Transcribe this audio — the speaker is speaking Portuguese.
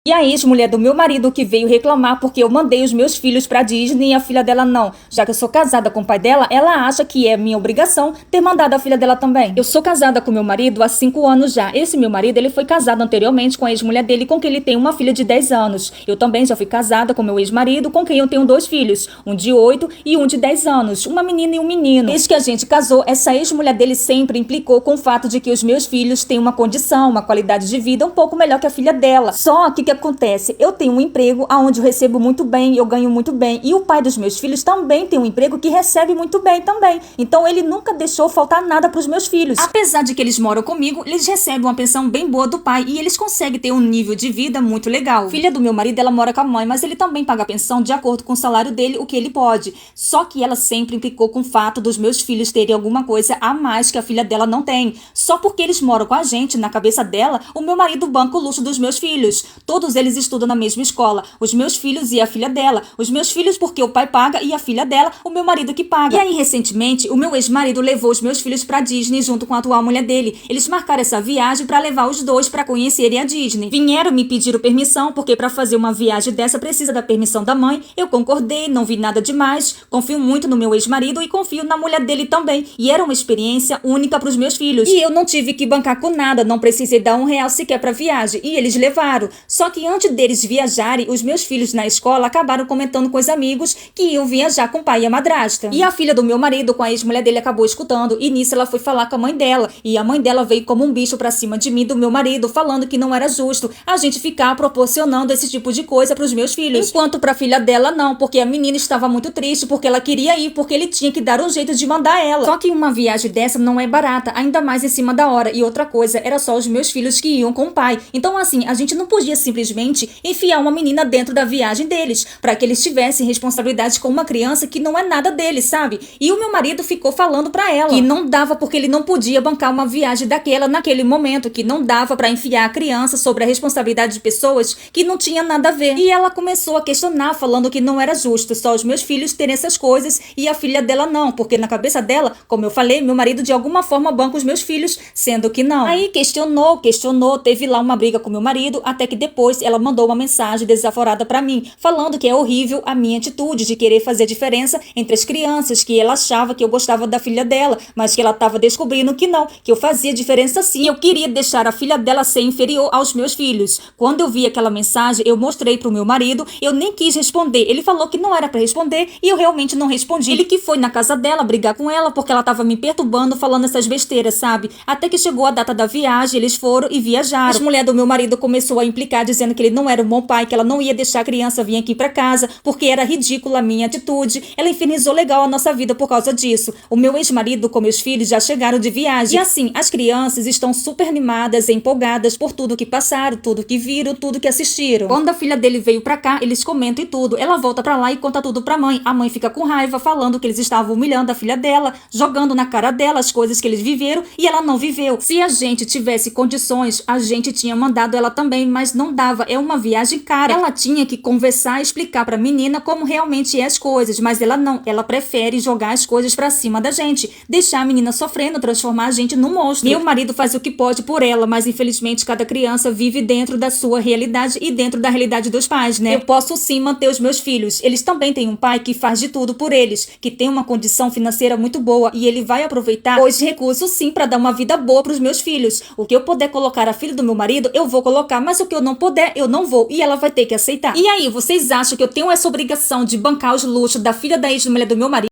E a ex-mulher do meu marido que veio reclamar porque eu mandei os meus filhos pra Disney e a filha dela não. Já que eu sou casada com o pai dela, ela acha que é minha obrigação ter mandado a filha dela também. Eu sou casada com meu marido há 5 anos já. Esse meu marido, ele foi casado anteriormente com a ex-mulher dele, com quem ele tem uma filha de 10 anos. Eu também já fui casada com meu ex-marido, com quem eu tenho 2 filhos. Um de 8 e um de 10 anos. Uma menina e um menino. Desde que a gente casou, essa ex-mulher dele sempre implicou com o fato de que os meus filhos têm uma condição, uma qualidade de vida um pouco melhor que a filha dela. Só que acontece? Eu tenho um emprego onde eu recebo muito bem, eu ganho muito bem, e o pai dos meus filhos também tem um emprego que recebe muito bem também. Então ele nunca deixou faltar nada para os meus filhos. Apesar de que eles moram comigo, eles recebem uma pensão bem boa do pai e eles conseguem ter um nível de vida muito legal. Filha do meu marido, ela mora com a mãe, mas ele também paga a pensão de acordo com o salário dele, o que ele pode. Só que ela sempre implicou com o fato dos meus filhos terem alguma coisa a mais que a filha dela não tem. Só porque eles moram com a gente, na cabeça dela, o meu marido banca o luxo dos meus filhos. Todos eles estudam na mesma escola, os meus filhos e a filha dela. Os meus filhos porque o pai paga e a filha dela, o meu marido que paga. E aí, recentemente, o meu ex-marido levou os meus filhos pra Disney junto com a atual mulher dele. Eles marcaram essa viagem pra levar os dois pra conhecerem a Disney. Vieram me pedir permissão, porque pra fazer uma viagem dessa precisa da permissão da mãe. Eu concordei, não vi nada demais, confio muito no meu ex-marido e confio na mulher dele também. E era uma experiência única pros meus filhos. E eu não tive que bancar com nada, não precisei dar R$1 sequer pra viagem. E eles levaram. Só que antes deles viajarem, os meus filhos na escola acabaram comentando com os amigos que iam viajar com o pai e a madrasta. E a filha do meu marido com a ex-mulher dele acabou escutando, e nisso ela foi falar com a mãe dela. E a mãe dela veio como um bicho pra cima de mim, do meu marido, falando que não era justo a gente ficar proporcionando esse tipo de coisa pros meus filhos. Enquanto pra filha dela não, porque a menina estava muito triste, porque ela queria ir, porque ele tinha que dar um jeito de mandar ela. Só que uma viagem dessa não é barata, ainda mais em cima da hora. E outra coisa, era só os meus filhos que iam com o pai. Então assim, a gente não podia simplesmente enfiar uma menina dentro da viagem deles, pra que eles tivessem responsabilidade com uma criança que não é nada deles, sabe? E o meu marido ficou falando pra ela que não dava porque ele não podia bancar uma viagem daquela naquele momento, que não dava pra enfiar a criança sobre a responsabilidade de pessoas que não tinha nada a ver. E ela começou a questionar, falando que não era justo só os meus filhos terem essas coisas e a filha dela não, porque na cabeça dela, como eu falei, meu marido de alguma forma banca os meus filhos, sendo que não. Aí questionou, teve lá uma briga com meu marido, até que depois ela mandou uma mensagem desaforada pra mim, falando que é horrível a minha atitude de querer fazer diferença entre as crianças, que ela achava que eu gostava da filha dela, mas que ela tava descobrindo que não, que eu fazia diferença sim, eu queria deixar a filha dela ser inferior aos meus filhos. Quando eu vi aquela mensagem, eu mostrei pro meu marido, eu nem quis responder, ele falou que não era pra responder e eu realmente não respondi. Ele que foi na casa dela brigar com ela porque ela tava me perturbando, falando essas besteiras, sabe? Até que chegou a data da viagem, eles foram e viajaram. A mulher do meu marido começou a implicar, dizendo que ele não era um bom pai, que ela não ia deixar a criança vir aqui pra casa, porque era ridícula a minha atitude. Ela infernizou legal a nossa vida por causa disso. O meu ex-marido com meus filhos já chegaram de viagem. E assim, as crianças estão super animadas e empolgadas por tudo que passaram, tudo que viram, tudo que assistiram. Quando a filha dele veio pra cá, eles comentam e tudo. Ela volta pra lá e conta tudo pra mãe. A mãe fica com raiva, falando que eles estavam humilhando a filha dela, jogando na cara dela as coisas que eles viveram e ela não viveu. Se a gente tivesse condições, a gente tinha mandado ela também, mas não dava. É uma viagem cara. Ela tinha que conversar e explicar pra menina como realmente é as coisas, mas ela não. Ela prefere jogar as coisas pra cima da gente, deixar a menina sofrendo, transformar a gente num monstro. Meu marido faz o que pode por ela, mas infelizmente cada criança vive dentro da sua realidade e dentro da realidade dos pais, né? Eu posso sim manter os meus filhos. Eles também têm um pai que faz de tudo por eles, que tem uma condição financeira muito boa e ele vai aproveitar os recursos sim pra dar uma vida boa pros meus filhos. O que eu puder colocar a filha do meu marido, eu vou colocar, mas o que eu não puder, eu não vou. E ela vai ter que aceitar. E aí, vocês acham que eu tenho essa obrigação de bancar os luxos da filha da ex-mulher do meu marido?